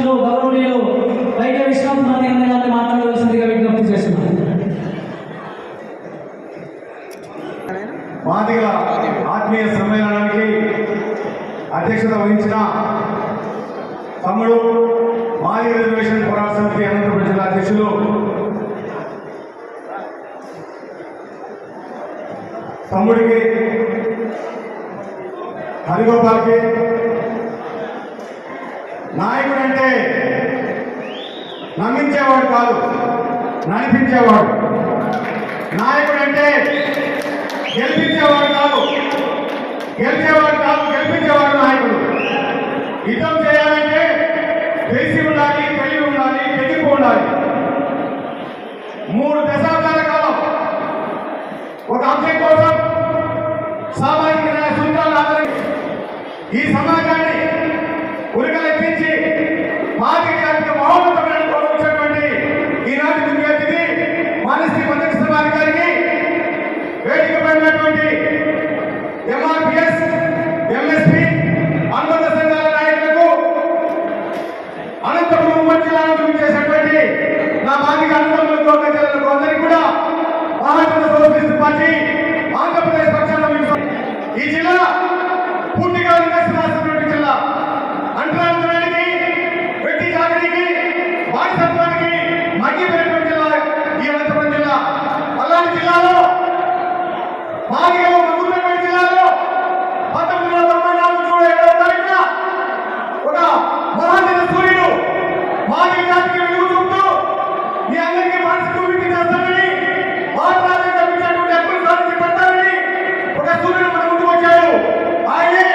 అధ్యక్షులు గౌరవనీయులు వైద్య విశ్వనాథ్ గారిని మాట్లాడవలసిందిగా విజ్ఞప్తి చేస్తున్నాను. మాదిగల ఆత్మీయ సమ్మేళనానికి అధ్యక్షత వహించిన తమ్ముడు మాదిగ రిజర్వేషన్ పోరాట సమితి అనంతపురం జిల్లా అధ్యక్షులు తమ్ముడికి హరిగోపాల్కి, నాయకుడు అంటే నమ్మించేవాడు కాదు, నడిపించేవాడు. నాయకుడు అంటే గెలిపించేవాడు కాదు, గెలిపించేవాడు నాయకుడు. యుద్ధం చేయాలంటే తెలిసి ఉండాలి, తెలివి ఉండాలి, తెగింపు ఉండాలి. 3 దశాబ్దాల కాలం ఒక అంశం కోసం సామాజిక న్యాయ సూత్రాలను ఆదరించి ఈ సమాజాన్ని ఉరికలెత్తించి మాదిగ జాతికి మహోన్నతమైన గౌరవించినటువంటి ఈనాటి ముఖ్య అతిథి మానశ్రీ మందకృష్ణ గారికి, వేదిక పడినటువంటి ఎంఆర్పిఎస్, ఎంఎస్పి అనుబంధ సంఘాల నాయకులకు, అనంతపురం ఉమ్మడి జిల్లాను చేసినటువంటి నా మాదిగ అనుబంధులకు, అందరికీ కూడా మహాజన సోషలిస్ట్ పార్టీ ఆంధ్రప్రదేశ్ పక్షాన ఈ జిల్లా పూర్తిగా వికసిస్తున్నటువంటి జిల్లా. అంటరాంతరానికి, వెట్టి జాగరికి, బానిసత్వానికి మగ్గిపోయినటువంటి జిల్లా ఈ అనంతపురం జిల్లా. అలాంటి జిల్లాలో మాదిగలు మగ్గుతున్నటువంటి జిల్లాలో 1994 జూన్ 7వ తారీఖున ఒక మహాజన సూర్యుడు మాదిగ జాతికి వెలుగు చూపుతూ మీ అందరికీ మనసు చూపించి చేస్తానని, భారతదేశం కల్పించినటువంటి హక్కులు సాధించి పడతానని ఒక సూర్యుడు మన ముందుకు వచ్చాడు. ఆయనే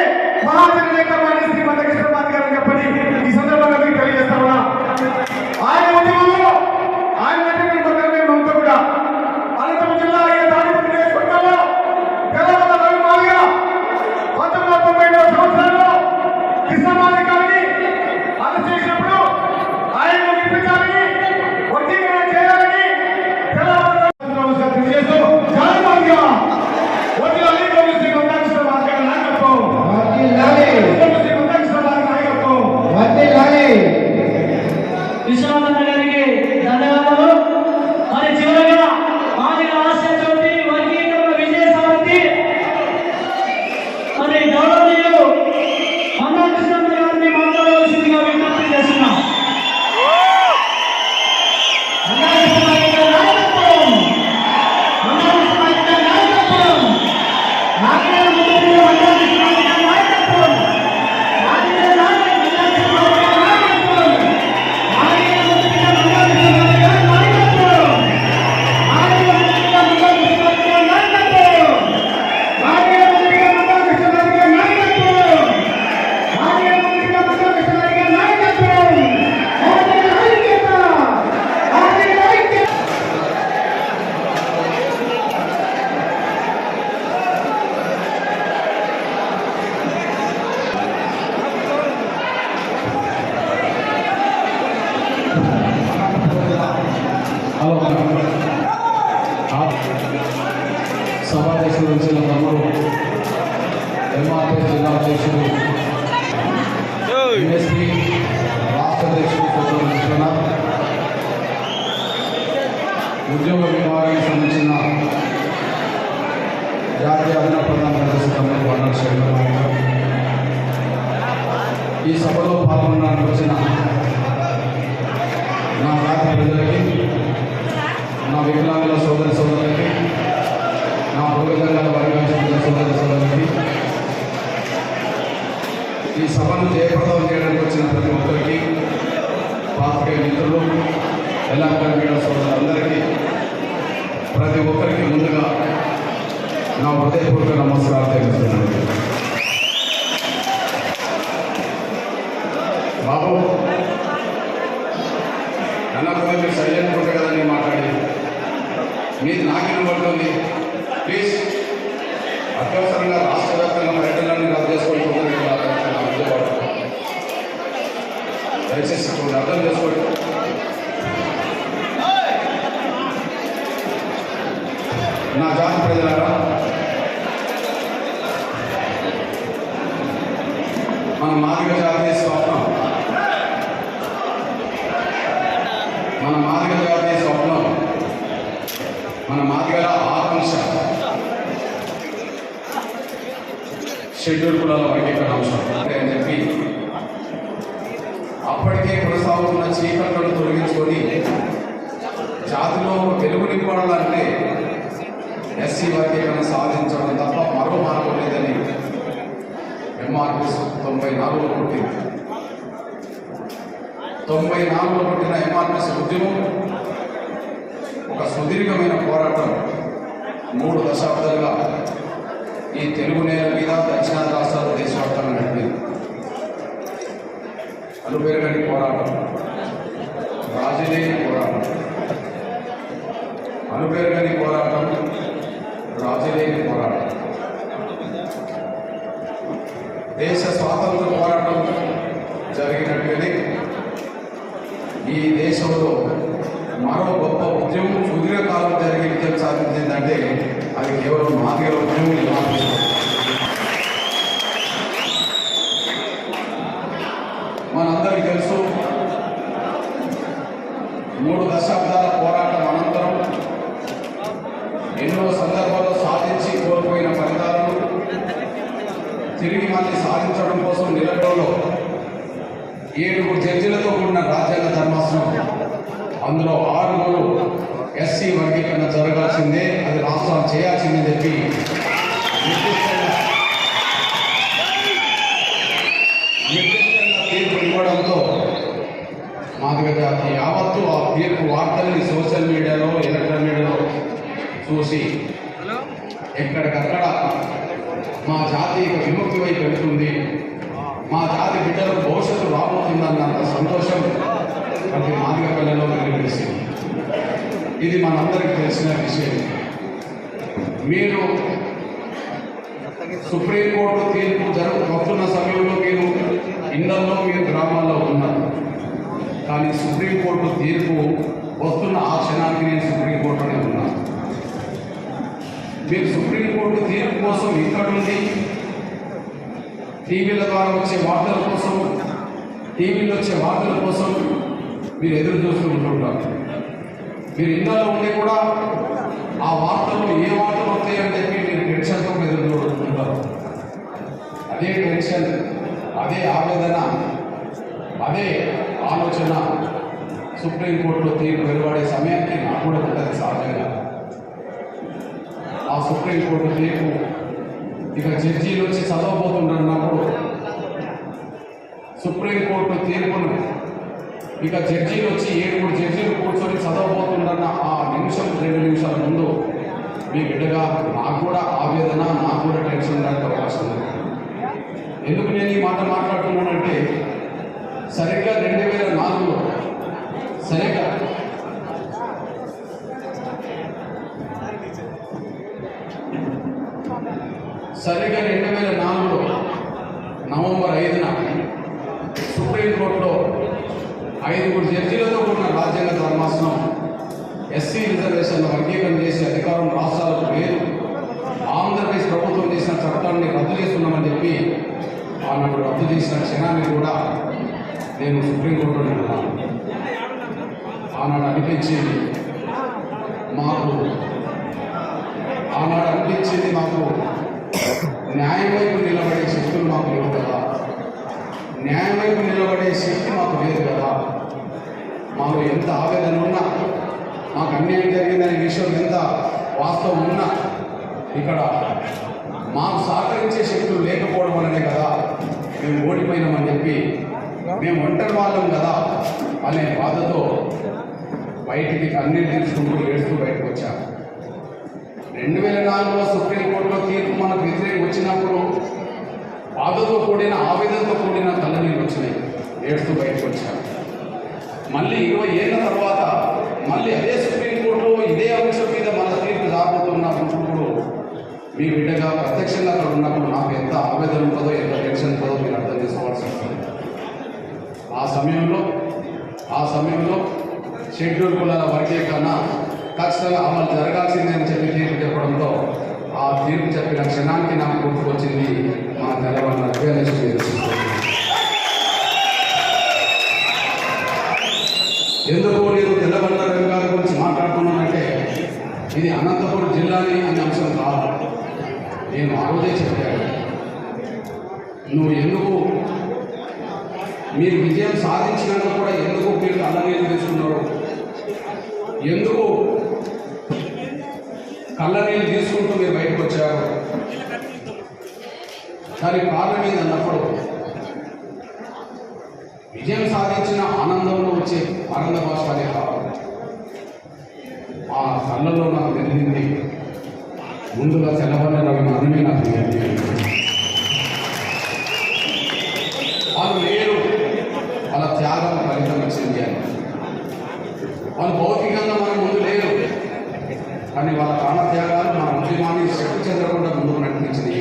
మహాజన నేత మానశ్రీ మందకృష్ణ గారు అని చెప్పని ఈ సందర్భంగా మీకు తెలియజేస్తా ఉన్నా. ఆయన ఉద్యమంలో ఆయన నమ్ముతా కూడా అనంతపురం జిల్లా తాడిపత్రి నియోజకవర్గంలో తెలంగాణ రవి మాదిగ 1997వ సంవత్సరంలో కృష్ణమాది గారిని అరెస్ట్ చేసినప్పుడు ఆయనను విడిపించాలని, వర్గీకరణ చేయాలని విశ్వనాథ్ గారికి ధన్యవాదాలు. మరి చివరగా మాదిగ ఆశయ జ్యోతి వర్గీకరణ విజయ సారథి మరి గౌరవనీయులు మందకృష్ణ గారిని మాట్లాడవలసిందిగా విజ్ఞప్తి చేస్తున్నాం. సభాధ్యక్షుడు వచ్చిన తమ్ముడు ఎంఆర్పిఎస్ జిల్లా అధ్యక్షుడు, ఎంఎస్పి రాష్ట్ర అధ్యక్షుడు సోదరుడు విశ్వనాథ్, ఉద్యోగ విభాగానికి సంబంధించిన జాతీయ అధికార ప్రధాన కార్యదర్శి తమ్ముడు వర్ణల్ శంకర్ గారు, ఈ సభలో పాల్గొనడానికి వచ్చిన నా రాష్ట్ర ప్రజలకి, నా వికలాంగుల సోదరి సోదరులకి, నా భూగంగాల వర్గాల సోదరులకి, ఈ సభను జయప్రదం చేయడానికి వచ్చిన ప్రతి ఒక్కరికి, పాత్రికేయ మిత్రులు, ఎలక్ట్రానిక్ మీడియా సోదరులందరికీ, ప్రతి ఒక్కరికి ముందుగా నా హృదయపూర్వక నమస్కారాలు తెలుస్తున్నాను. బాబు అన్నకు మీరు సైలెంట్ ఉంటే కదా నేను మాట్లాడి మీది నాకేం పడుతుంది. ప్లీజ్ అత్యవసరంగా రాష్ట్ర వ్యాప్తంగా పర్యటనలను రద్దు చేసుకోవడం దయచేసి అర్థం చేసుకోండి. నా జాతి ప్రజలారా, మన మాదిగ జాతీయ స్వప్నం మన మాదిగల జాతీయ స్వప్నం, మన మాదిగల ఆకాంక్ష షెడ్యూల్ కులాల వర్గీకరణ అంశం అని చెప్పి అప్పటికే కొనసాగుతున్న చీకట్లను తొలగించుకొని జాతిలో వెలుగు నింపాలంటే ఎస్సీ వర్గీకరణ సాధించడం తప్ప మరో మార్గం లేదని ఎంఆర్పిఎస్ 94లో పుట్టింది. 94లో పుట్టిన ఎంఆర్పిఎస్ ఉద్యమం ఒక సుదీర్ఘమైన పోరాటం 3 దశాబ్దాలుగా ఈ తెలుగు నేల మీద దక్షిణాది రాష్ట్రాలు దేశవ్యాప్తంగా నడిపింది. అలుపెరగని పోరాటం, రాజీలేని పోరాటం, అలుపెరగని పోరాటం, రాజీలేని పోరాటం. దేశ స్వాతంత్ర పోరాటం జరిగినట్టుగానే ఈ దేశంలో మరో గొప్ప ఉద్యమం సుదీర్ఘకాలం జరిగి విజయం సాధించిందంటే అది కేవలం మాదిగల ఉద్యమం. మనందరికీ తెలుసు, 3 దశాబ్దాల పోరాటం అనంతరం ఎన్నో సందర్భాల్లో సాధించి కోల్పోయిన ఫలితాలను తిరిగి మళ్ళీ సాధించడం కోసం నిలబడంలో 7 జడ్జిలతో కూడిన రాజ్యాంగ ధర్మాసనం, అందులో 6 ఎస్సీ వర్గీకరణ జరగాల్సిందే, అది రాష్ట్రాలు చేయాల్సిందే చెప్పి నిర్దిష్టంగా తీర్పు ఇవ్వడంతో మాదిగ జాతి యావత్తు ఆ తీర్పు వార్తల్ని సోషల్ మీడియాలో, ఎలక్ట్రానిక్ మీడియాలో చూసి ఎక్కడికక్కడ మా జాతి విముక్తి వైపు వెళ్తుంది, మా జాతి బిడ్డలకు భవిష్యత్తు రాబోతుందన్నంత సంతోషం ప్రతి మాదిగ పిల్లలో వెలివేసింది. ఇది మనందరికీ తెలిసిన విషయం. మీరు సుప్రీంకోర్టు తీర్పు వస్తున్న సమయంలో మీరు ఇళ్లలో, మీరు గ్రామాల్లో ఉన్నారు. కానీ సుప్రీంకోర్టు తీర్పు వస్తున్న ఆ క్షణానికి నేను సుప్రీంకోర్టులోనే ఉన్నాను. మీరు సుప్రీంకోర్టు తీర్పు కోసం ఇక్కడుండి టీవీల ద్వారా వచ్చే వార్తల కోసం, టీవీలో వచ్చే వార్తల కోసం మీరు ఎదురు చూస్తూ ఉంటుంటారు. మీరు ఇళ్లలో ఉండి కూడా ఆ వార్తలు ఏ వార్తలు వస్తాయని చెప్పి మీరు టెన్షన్తో ఎదురు చూస్తుంటారు. అదే టెన్షన్, అదే ఆవేదన, అదే ఆలోచన సుప్రీంకోర్టులో తీర్పు వెలువడే సమయానికి నాకు కూడా ఉంటుంది సహజంగా. ఆ సుప్రీంకోర్టు తీర్పు ఇక జడ్జీలు వచ్చి చదవబోతుండన్నప్పుడు సుప్రీంకోర్టు తీర్పును ఇక జడ్జీలు వచ్చి 7 జడ్జీలు కూర్చొని చదవబోతుండన్న ఆ నిమిషం 2 నిమిషాల ముందు మీ బిడ్డగా నాకు కూడా ఆవేదన, నాకు కూడా టెన్షన్ ఉండడానికి అవకాశం ఉంది. ఎందుకు నేను ఈ మాట మాట్లాడుతున్నానంటే సరిగ్గా 2004లో సరిగ్గా సరిగ్గా 2004లో నవంబర్ 5న సుప్రీంకోర్టులో 5 జడ్జీలతో కూడిన రాజ్యాంగ ధర్మాసనం ఎస్సీ రిజర్వేషన్ల వర్గీకరణ చేసే అధికారం రాష్ట్రాలకు లేదు, ఆంధ్రప్రదేశ్ ప్రభుత్వం చేసిన చట్టాన్ని రద్దు చేస్తున్నామని చెప్పి ఆనాడు రద్దు చేసిన క్షణాన్ని కూడా నేను సుప్రీంకోర్టులో ఉన్నాను. ఆనాడు అనిపించింది మాకు న్యాయం వైపు నిలబడే శక్తులు మాకు లేవు కదా, న్యాయం వైపు నిలబడే శక్తి మాకు లేదు కదా. మాకు ఎంత ఆవేదన ఉన్నా, మాకు అన్యాయం జరిగిందనే విషయం ఎంత వాస్తవం ఉన్నా ఇక్కడ మాకు సహకరించే శక్తులు లేకపోవడం వల్లనే కదా మేము ఓడిపోయినామని చెప్పి, మేము ఒంటరి వాళ్ళం కదా అనే బాధతో బయటికి కన్నీళ్ళు తీసుకుంటూ ఏడుస్తూ బయటకు వచ్చాము. 2004లో సుప్రీంకోర్టులో తీర్పు మనకు వ్యతిరేకం వచ్చినప్పుడు బాధతో కూడిన, ఆవేదనతో కూడిన కన్నీళ్ళు వచ్చినాయి, ఏడుస్తూ బయటకు వచ్చాము. మళ్ళీ 20 ఏళ్ళ తర్వాత మళ్ళీ అదే సుప్రీంకోర్టులో ఇదే అంశం మీద మన తీర్పు రాబోతున్నప్పుడు మీ బిడ్డగా ప్రత్యక్షంగా అక్కడ ఉన్నప్పుడు నాకు ఎంత ఆవేదన ఉంటుందో, ఎంత టెన్షన్ ఉంటుందో మీరు అర్థం చేసుకోవాల్సి వస్తుంది. ఆ సమయంలో షెడ్యూల్ కులాల వర్గీకరణ ఖచ్చితంగా అమలు జరగాల్సిందే అని చెప్పి తీర్పు చెప్పడంతో ఆ తీర్పు చెప్పిన క్షణానికి నాకు గుర్తుకొచ్చింది మన తెలంగాణ ఎందుకు నేను తెల్లబండ రవి గారి గురించి మాట్లాడుతున్నానంటే ఇది అనంతపురం జిల్లాని అనే అంశం కాదు. నేను ఆ రోజే చెప్పాను, నువ్వు ఎందుకు మీరు విజయం సాధించినాక కూడా ఎందుకు మీరు కళ్ళనీళ్ళు తీసుకున్నారు, ఎందుకు కళ్ళనీళ్ళు తీసుకుంటూ మీరు బయటకు వచ్చారు. కానీ కారణం ఏందన్నప్పుడు విజయం సాధించిన ఆనందంలో వచ్చే ఆనంద భాషాలే కావాలి. ఆ కళ్ళల్లో నాకు తెలిసింది ముందుగా తెల్లబండ రవి మనమే నాకు తెలియదు. వాళ్ళు లేరు, వాళ్ళ త్యాగం ఫలితం ఇచ్చింది అని. వాళ్ళు భౌతికంగా మన ముందు లేరు, కానీ వాళ్ళ ప్రాణ త్యాగాలు మన ఉద్యమాన్ని శక్తి చెందకుండా ముందుకు నడిపించింది.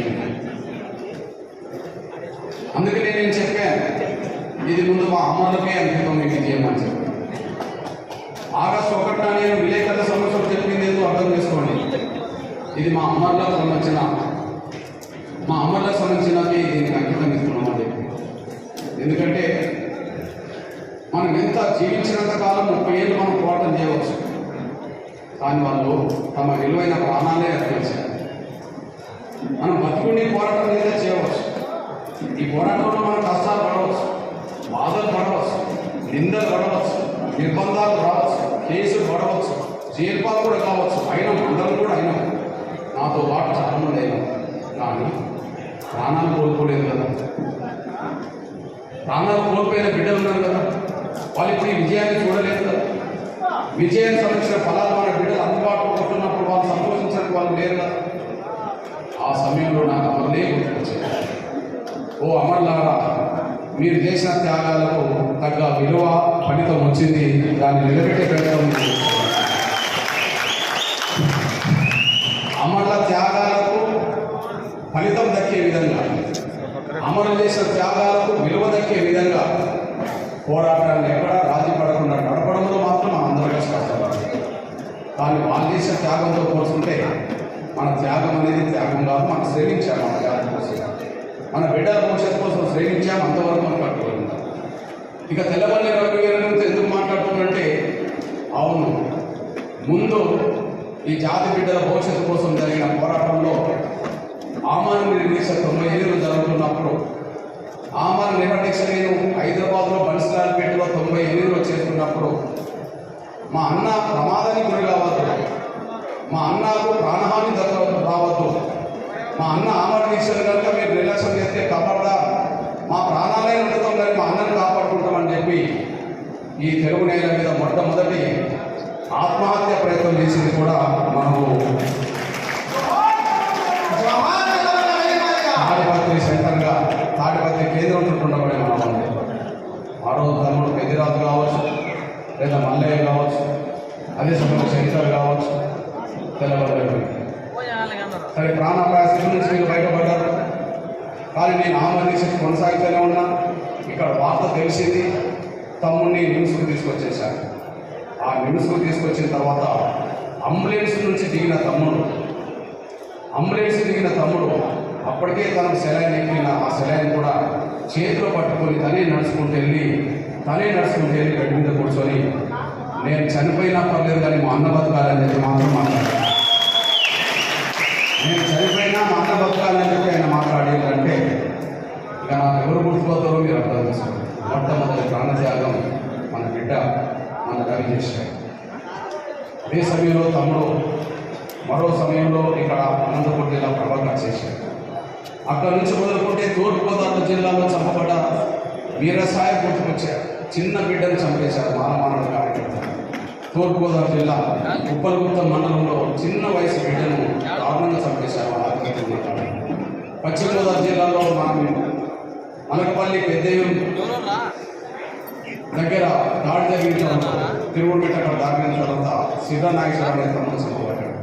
అందుకనే నేను చెప్పాను, ఇది ముందు మా అమ్మలకే అంకితం ఈ విజయం అని చెప్పి. ఆగస్టు 1న నేను విలేకరుల సమస్యలు చెప్పింది ఏదో అర్థం చేసుకోండి. ఇది మా అమ్మలకు సంబంధించినది దీనికి అంకితం ఇస్తున్నామని చెప్పి. ఎందుకంటే మనం ఎంత జీవించినంత కాలం 30 ఏళ్ళు మనం పోరాటం చేయవచ్చు, కానీ వాళ్ళు తమ విలువైన ప్రాణాలే అర్పించారు. మనం బతుకుని పోరాటం ఏదైతే చేయవచ్చు. ఈ పోరాటంలో మనం కష్టాలు పడవచ్చు, బాధలు పడవచ్చు, నిందలు పడవచ్చు, నిర్బంధాలు రావచ్చు, కేసులు పడవచ్చు, జైలు పాలు కూడా కావచ్చు. అయినా అందరం కూడా అయినా నాతో పాటు చాలామంది అయినా, కానీ ప్రాణాలు కోల్పోలేదు కదా. ప్రాణాలు కోల్పోయిన బిడ్డలు ఉన్నారు కదా, వాళ్ళు ఇప్పుడు ఈ విజయాన్ని చూడలేదు కదా. విజయాన్ని సంబంధించిన ఫలాలు మన బిడ్డలు అందుబాటులో ఉంటున్నప్పుడు వాళ్ళు సంతోషించడానికి వాళ్ళు లేరు కదా. ఆ సమయంలో నాకు అమరులే గుర్తుకొచ్చాయి. ఓ అమరులారా, మీరు చేసిన త్యాగాలకు తగ్గ విలువ ఫలితం వచ్చింది, దాన్ని నిలబెట్టే ప్రయత్నం. అమరుల త్యాగాలకు ఫలితం దక్కే విధంగా, అమరులు చేసిన త్యాగాలకు విలువ దక్కే విధంగా పోరాటాన్ని ఎక్కడా రాజీ పడకుండా నడపడంలో మాత్రం మనం అందరూ కష్టపడాలి. కానీ వాళ్ళు చేసిన త్యాగంతో పోల్చుకుంటే మన త్యాగం అనేది త్యాగం కాదు. మనం శ్రమించాము, మన జాతి కోసం, మన బిడ్డల భవిష్యత్తు కోసం శ్రమించాము, అంతవరకు మనం కట్టుకోవాలి. ఇక తెల్లబండ రవి గారి గురించి ఎందుకు మాట్లాడుతుందంటే, అవును, ముందు ఈ జాతి బిడ్డల భవిష్యత్తు కోసం జరిగిన పోరాటంలో ఆమరణ నిరీక్ష 98 జరుగుతున్నప్పుడు, ఆమరణ నిరీక్ష నేను హైదరాబాద్లో బన్సిలాల్పేటలో 98లో చేస్తున్నప్పుడు మా అన్న ప్రమాదానికి గురి కావద్దు, మా అన్నకు ప్రాణహాని రావద్దు, మా అన్న ఆమరణ దీక్షలు కనుక మీరు నిర్లక్ష్యం చేస్తే కబడ్డా మా ప్రాణాలే ఉంటుతాం, కానీ మా అన్నను కాపాడుకుంటామని చెప్పి ఈ తెలుగు నేల మీద మొట్టమొదటి ఆత్మహత్య ప్రయత్నం చేసింది కూడా మనకు తాడిపత్రి సెంటర్గా, తాడిపత్రి కేంద్రం చుట్టూండబడే మనం ఉంది. ఆ రోజు తమ్ముడు పెద్దిరాజు కావచ్చు, లేదా మల్లయ్య కావచ్చు, అదే సమయంలో శంకర్ కావచ్చు, తెల్లబడ్డారు. సరే, ప్రాణాపాయ స్థితి నుంచి మీరు బయటపడ్డారు. కానీ నేను ఆమరణ దీక్ష కొనసాగుతూనే ఉన్నా. ఇక్కడ వార్త తెలిసింది, తమ్ముడిని నిమ్స్కు తీసుకొచ్చేశాను. ఆ నిమ్స్కు తీసుకొచ్చిన తర్వాత అంబులెన్స్ నుంచి దిగిన తమ్ముడు అప్పటికే తనకు సెలైన్ ఎక్కిన ఆ సెలైన్ కూడా చేతిలో పట్టుకొని తనే నడుచుకుంటూ వెళ్ళి గడ్డి మీద కూర్చొని, నేను చనిపోయినా పర్లేదు కానీ మా అన్న బతకాలని చెప్పి మాత్రం మాట్లాడారు. నేను చనిపోయినా మా అన్న బతకాలని చెప్పి ఆయన మాట్లాడేదంటే ఇక నాకు ఎవరు గుర్తుపోతారో మీరు అర్థం చేసుకోండి. మొట్టమొదటి ప్రాణత్యాగం మన బిడ్డ మన రవి చేశాడు. అదే సమయంలో తమ్ముడు మరో సమయంలో ఇక్కడ అనంతపురం జిల్లా ప్రభాకర్ చేశాడు. అక్కడి నుంచి మొదలుకుంటే తూర్పుగోదావరి జిల్లాలో చంపబడ్డ వీరసాయ గుర్తుకొచ్చారు. చిన్న బిడ్డను చంపేశారు మానమానవ కార్యకర్త. తూర్పుగోదావరి జిల్లా ఉప్పలగుప్తం మండలంలో చిన్న వయసు బిడ్డను దారుణంగా చంపేశారు వాళ్ళ ఆత్మహత్య. పశ్చిమ గోదావరి జిల్లాలో మనకపల్లి పెద్దయ్యం దగ్గర దాడి జరిగిన తిరుగుబెట్ట అక్కడ దాడిన తర్వాత సిద్ధనాగేశ్వర అనే తమ్ముడు చంపబడ్డాడు.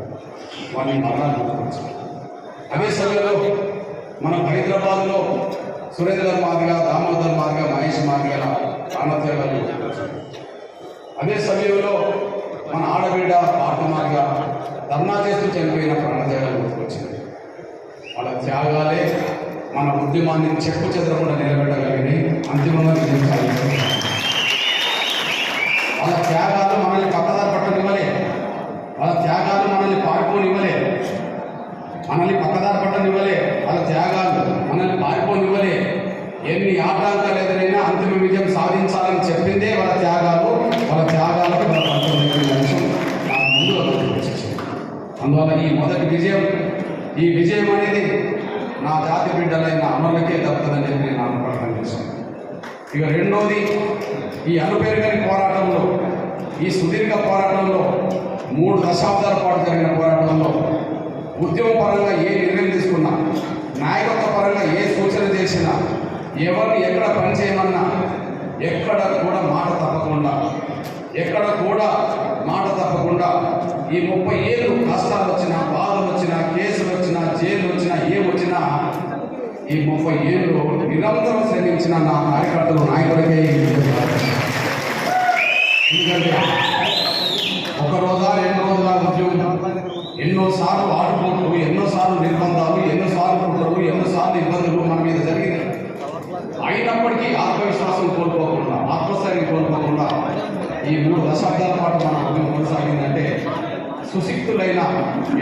వారిని మరణాలు గుర్తుకొచ్చారు. అదే సమయంలో మనం హైదరాబాద్లో సురేంద్ర మాదిగా, దామోదర్ మాదిగా, మహేష్ మాదిగా ప్రాణత్యాగాలు గుర్తుకొచ్చారు. అదే సమయంలో మన ఆడబిడ్డ పార్తమాదిగా ధర్నా చేస్తూ చనిపోయిన ప్రాణత్యాగాలు గుర్తుకొచ్చింది. వాళ్ళ త్యాగాలే మన ఉద్యమాన్ని చెక్కు చెదరకుండా నిలబెట్టగలిగినాయి. అంతిమంగా విజయం సాధించారు. వాళ్ళ త్యాగాలు మనల్ని పక్కదారి పట్టనివ్వలే, వాళ్ళ త్యాగాలు మనల్ని పారిపోనివ్వలే, మనల్ని పక్కదారి పట్టనివ్వలే, వాళ్ళ త్యాగాలు మనల్ని పారిపోనివ్వలే. ఎన్ని ఆటంకాలు ఎదురైనా అంతిమ విజయం సాధించాలని చెప్పిందే వాళ్ళ త్యాగాలు. వాళ్ళ త్యాగాలకు వాళ్ళ ఫలితం దక్కిన విషయం నాకు ముందుగా గుర్తుకొచ్చేసింది. అందువల్ల ఈ మొదటి విజయం, ఈ విజయం అనేది నా జాతి బిడ్డలైన అమరులకే దక్కుతుందని చెప్పి నేను అనుప్రకటన చేశాను. ఇక రెండోది, ఈ అలుపెరుగని పోరాటంలో, ఈ సుదీర్ఘ పోరాటంలో, 3 దశాబ్దాల పాటు జరిగిన పోరాటంలో ఉద్యమ పరంగా ఏ నిర్ణయం తీసుకున్నా, నాయకత్వ పరంగా ఏ సూచన చేసినా, ఎవరిని ఎక్కడ పనిచేయమన్నా ఎక్కడ కూడా మాట తప్పకుండా, ఎక్కడ కూడా మాట తప్పకుండా ఈ 30 ఏళ్ళు కష్టాలు వచ్చినా, బాధలు వచ్చినా, కేసులు వచ్చినా, జైలు వచ్చినా, ఏమొచ్చినా ఈ 30 ఏళ్ళు నిరంతరం శ్రమించిన నా కార్యకర్తలు, నాయకులకే ఎందుకంటే ఒక రోజా 2 రోజుల ఉద్యోగం ఎన్నోసార్లు ఆడుకుంటూ, ఎన్నోసార్లు నిర్బంధాలు, ఎన్నోసార్లు కుట్రలు, ఎన్నోసార్లు ఇబ్బందులు మన మీద జరిగినాయి. అయినప్పటికీ ఆత్మవిశ్వాసం కోల్పోకుండా, ఆత్మస్థైర్యం కోల్పోకుండా ఈ 3 దశాబ్దాల పాటు మన ఉద్యమం కొనసాగిందంటే సుశిక్తులైన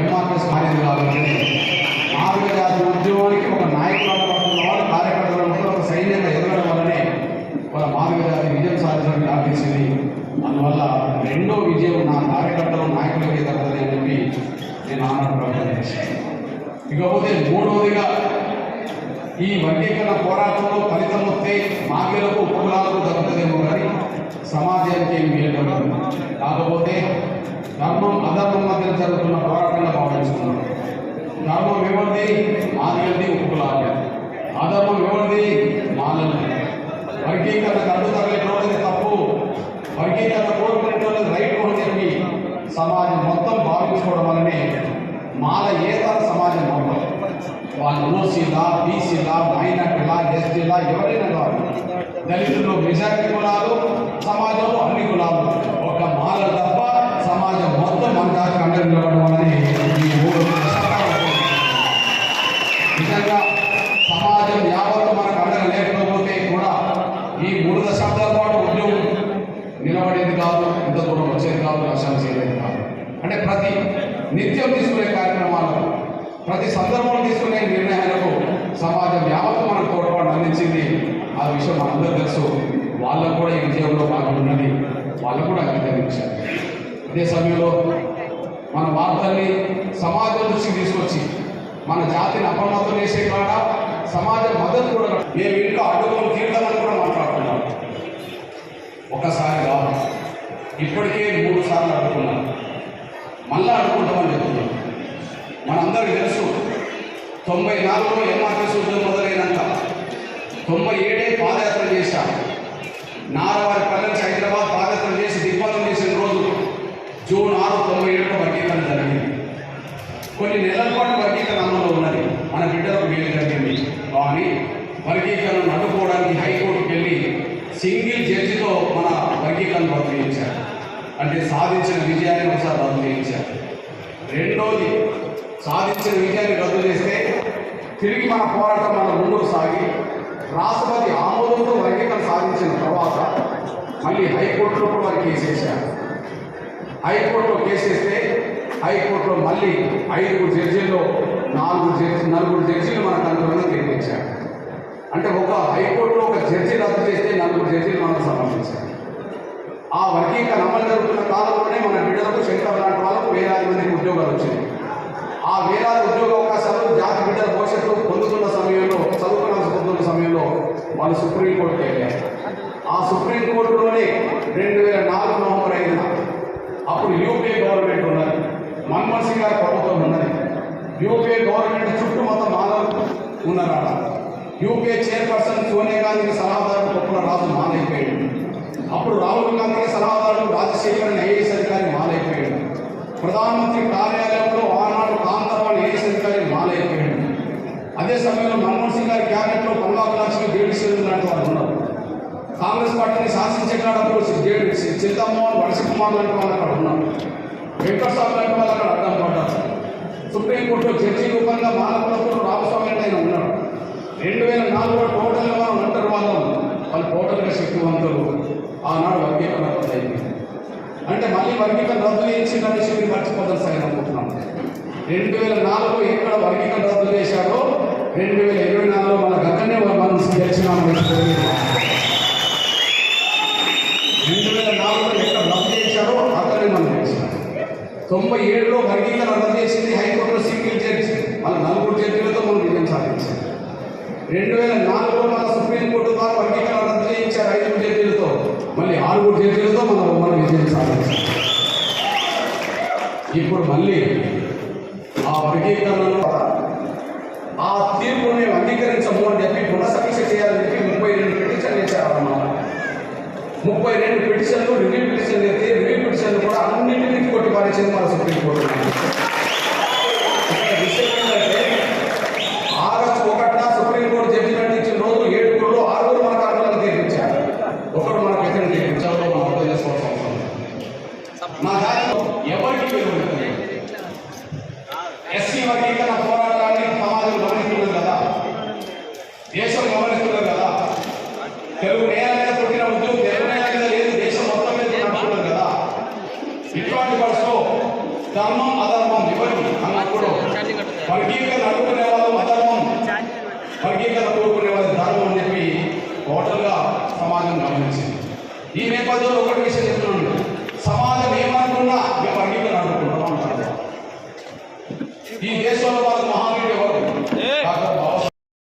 ఎంఆర్ఎస్ మారింది కాబట్టి మాదిగ జాతి ఉద్యమానికి ఒక నాయకులు పడుతున్న వాళ్ళు, కార్యకర్తలు ఒక సైన్యంగా ఎదగడం వల్లనే వాళ్ళ మాదిగ జాతి విజయం సాధించడానికి దారితీసింది. అందువల్ల రెండో విజయం నా కార్యకర్తలు, నాయకులకే దక్కుతుంది అని చెప్పి నేను ఆనాడు ప్రకటన చేశాను. ఇకపోతే మూడవదిగా, ఈ వర్గీకరణ పోరాటంలో ఫలితం వస్తే మాదిగలకు, ఉపకులాలకు దక్కుతుందేమో కానీ సమాజానికి ఏమి మేలు. కాకపోతే ధర్మం అధర్మం మధ్య జరుగుతున్న పోరాటంగా భావించుకున్నాడు. ధర్మం ఎవరిది? మాదిగది, ఉపకులాలది. అధర్మం ఎవరిది? మాలది. వర్గీకరణకు అడ్డు తగలేటోళ్ళది తప్పు, వర్గీకరణ కోరుకునేటోళ్ళది రైట్ అని చెప్పి సమాజం మొత్తం భావించుకోవడం వల్లనే మాల ఏతర సమాజం మొత్తం, వాళ్ళు ఓసీలా, బీసీలా, మైనార్టీలా, ఎస్టీలా, ఎవరైనా కాదు, దళితుల్లో మెజారిటీ కులాలు, సమాజంలో అన్ని కులాలు, ఒక మాల తప్ప సమాజం మొత్తం మన జాతికి అండగా నిలబడడం వల్లనే ఈ 3 నిజంగా సమాజం యావత్తు మనకు అండగా లేకపోతే కూడా ఈ 3 దశాబ్దాల పాటు ఉద్యోగం నిలబడేది కాదు, ఇంత దూరం వచ్చేది కాదు, లక్ష్యాలు చేయలేదు కాదు. అంటే ప్రతి నిత్యం తీసుకునే కార్యక్రమాలకు, ప్రతి సందర్భంలో తీసుకునే నిర్ణయాలకు సమాజం యావత్తు మనకు తోడ్పాటు అందించింది. ఆ విషయం మనందరూ తెలుసు. వాళ్ళకు కూడా ఈ విజయంలో భాగం ఉన్నది, వాళ్ళకు కూడా అంగీకరించారు. అదే సమయంలో మన వార్తల్ని సమాజం దృష్టికి తీసుకొచ్చి మన జాతిని అప్రమత్తం చేసే కాడ సమాజం మద్దతు కూడా, మేము ఇంకా అడ్డుకొని తీర్థమని కూడా మాట్లాడుతున్నాం. ఒకసారి కాదు, ఇప్పటికే 3 సార్లు అడ్డుకున్నాం, మళ్ళా అడ్డుకుంటామని చెప్తున్నాం. మనందరికీ తెలుసు, 94లో ఎంఆర్ఎస్ ఉద్యమం మొదలైనాక 97 పాదయాత్ర చేశాం. నారవారి పల్లె నుంచి హైదరాబాద్ పాదయాత్ర చేసి దిగ్బంధం చేసిన రోజు జూన్ 6, 97 వర్గీకరణ జరిగింది. కొన్ని నెలల పాటు వర్గీకరణ అమల్లో ఉన్నది, మన బిడ్డలకు మేలు జరిగింది. కానీ వర్గీకరణను అడ్డుకోవడానికి హైకోర్టుకు వెళ్ళి సింగిల్ జడ్జితో మన వర్గీకరణ రద్దు చేయించారు. అంటే సాధించిన విజయాన్ని ఒకసారి రద్దు చేయించారు. రెండోది, సాధించిన విజయాన్ని రద్దు చేస్తే తిరిగి మన పోరాటం మన ముందుకు సాగి రాష్ట్రపతి ఆమోదంతో వర్గీకరణ సాధించిన తర్వాత మళ్ళీ హైకోర్టులో కూడా వారు కేసేశారు. హైకోర్టులో కేసేస్తే హైకోర్టులో మళ్ళీ 5 జడ్జీల్లో 4 జడ్జీలు మనకు అనుగుణంగా తీర్పిచ్చారు. అంటే ఒక హైకోర్టులో ఒక జడ్జి రద్దు చేస్తే 4 జడ్జీలు మనకు సమర్పించారు. ఆ వర్గీకరణ అమలు జరుగుతున్న కాలంలోనే మన బిడ్డలకు, శంకర్ లాంటి వాళ్ళకు వేలాది మందికి ఉద్యోగాలు వచ్చింది. ఆ వేలాది ఉద్యోగ అవకాశాలు జాతి బిడ్డల భవిష్యత్తు పొందుతున్న సమయంలో, చదువుకున్న సమయంలో వాళ్ళు సుప్రీంకోర్టుకి వెళ్ళారు. ఆ సుప్రీంకోర్టులోనే 2004 నవంబర్ 5న అప్పుడు యూపీఏ గవర్నమెంట్ ఉన్నది, మన్మోహన్ సింగ్ గారి ప్రభుత్వం ఉన్నది. యూపీఏ గవర్నమెంట్ చుట్టూ మొత్తం మానవులు ఉన్నారట. యూపీఏ చైర్పర్సన్ సోనియా గాంధీకి సలహాదారు కొప్పుల రాజు మాలైపోయాడు. అప్పుడు రాహుల్ గాంధీకి సలహాదారుడు రాజశేఖరన్ ఐఏఎస్ అధికారి మాలైపోయాడు. ప్రధానమంత్రి కార్యాలయంలో ఆనాడు కాంతరావు ఐఏఎస్ అధికారి మాలైపోయాడు. అదే సమయంలో మన్మోహన్ సింగ్ గారి క్యాబినెట్లో పంజాబ్ లక్ష్మి, దేవిశ్వరుడు లాంటి వాళ్ళు ఉన్నారు. కాంగ్రెస్ పార్టీని శాసించేటప్పుడు చింతామోహన్, వరసికుమార్ లాంటి వాళ్ళు అక్కడ ఉన్నారు. వెంకటస్వామి లాంటి వాళ్ళు అక్కడ అడ్డం పడ్డారు. సుప్రీంకోర్టులో జడ్జి రూపంగా మాలకులతో రామస్వామి ఆయన ఉన్నాడు. 2004లో టోటల్గా మనం ఒంటరి వాళ్ళు టోటల్గా శక్తివంతులు. ఆనాడు వర్గీకరణ అయిపోయింది. మళ్ళీ వర్గీకరణ రద్దు చేయించిన విషయం మీరు మర్చిపోతారు సార్ అనుకుంటున్నాం. 2004లో ఎక్కడ వర్గీకరణ రద్దు చేశారో 2024లో మన గతంలో మనం గెలిచినామని 2004లో ఎక్కడ రద్దు చేశారో అక్కడే మనం గెలిచినాం. 97లో వర్గీకరణ రద్దు చేసింది హైకోర్టులో సింగిల్ జడ్జి, మన 4 జడ్జిలతో మనం విజయం సాధించాం. 2004లో మన సుప్రీంకోర్టు ద్వారా వర్గీకరణ రద్దు చేయించారు 5 జడ్జిలతో, మళ్ళీ 6 జడ్జిలతో మనం విజయం సాధించాం. ఇప్పుడు మళ్ళీ ఆ వర్గీకరణలో ఆ తీర్పును మేము అంగీకరించము అని చెప్పి పునఃసమీక్ష చేయాలని చెప్పి 32 పిటిషన్లు వేశారన్నమాట. 32 పిటిషన్లు రివ్యూ పిటిషన్లు అయితే రివ్యూ పిటిషన్లు కూడా అన్నింటినీ కొట్టి పారేసింది మన సుప్రీంకోర్టు. విషయం ఏంటంటే ఆగస్టు 1న సుప్రీంకోర్టు జడ్జిమెంట్ ఇచ్చిన రోజు 7 6 మన కారణాలను తీర్పించారు, ఒకడు మన వ్యక్తిని తీర్పించారు. మనం అర్థం చేసుకోవాల్సిన అవసరం ఉంది. నా దానిలో ఎవరికి విలువ ఎస్సీ వర్గీకరణ పోరాటాన్ని సమాజం గమనిస్తున్నారు కదా, దేశం గమనిస్తున్నారు కదా. తెలుగు నేల మీద పుట్టిన ఉద్యోగం తెలుగు నేల మీద లేదు, దేశం మొత్తం మీద నడుస్తున్నారు కదా. ఇటువంటి పరిస్థితిలో ధర్మం అధర్మం ఇవ్వండి అన్నప్పుడు వర్గీకరణ అడుగుకునే వాళ్ళు అధర్మం, వర్గీకరణ కోరుకునే వాళ్ళు ధర్మం అని చెప్పి టోటల్గా సమాజం గమనించింది. ఈ నేపథ్యంలో ఒకటి విషయం చెప్తున్నాను, సమాజం ఏమనుకున్నా మేము వర్గీకరణ అడుగుకుంటాం అంటారు. ఈ దేశంలో